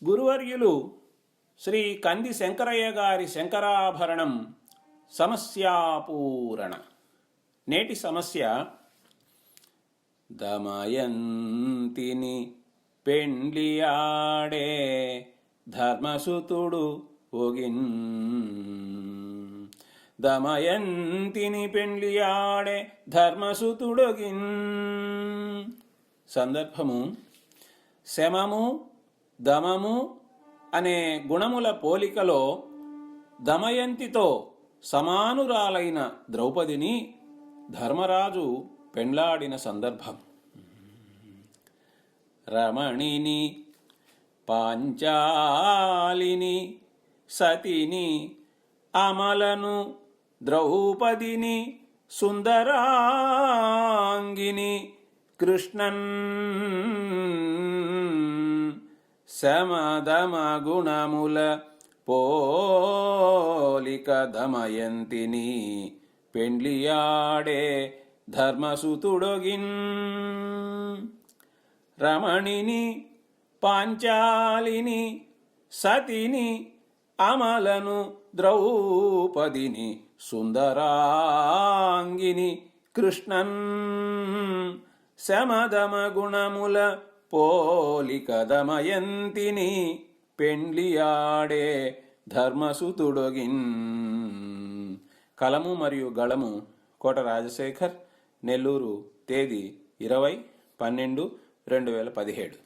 గురువర్యులు శ్రీ కంది శంకరయ్య గారి శంకరాభరణం సమస్యాపూరణ. నేటి సమస్య: దమయంతిని పెండ్లియాడే ధర్మసుతుడు ఒగిన్. దమయంతిని పెండ్లియాడే ధర్మసుతుడొగిన్. సందర్భము: శమము దమము అనే గుణముల పోలికలో దమయంతితో సమానురాలైన ద్రౌపదిని ధర్మరాజు పెండ్లాడిన సందర్భం. రమణిని పాంచాలిని సతిని అమలను ద్రౌపదిని సుందరాంగిని కృష్ణన్ సమదమ గుణముల పోలిక దమయంతిని పెండ్లియాడే ధర్మసుతుడొగిన్. రమణిని పాంచాలిని సతిని అమలను ద్రౌపదిని సుందరాంగిని కృష్ణన్ సమదమ గుణముల పోలిక దమయంతిని పెండ్లియాడే ధర్మసుతుడొగిన్. కలము మరియు గళము కోట రాజశేఖర్, నెల్లూరు. తేదీ 20/12/2017.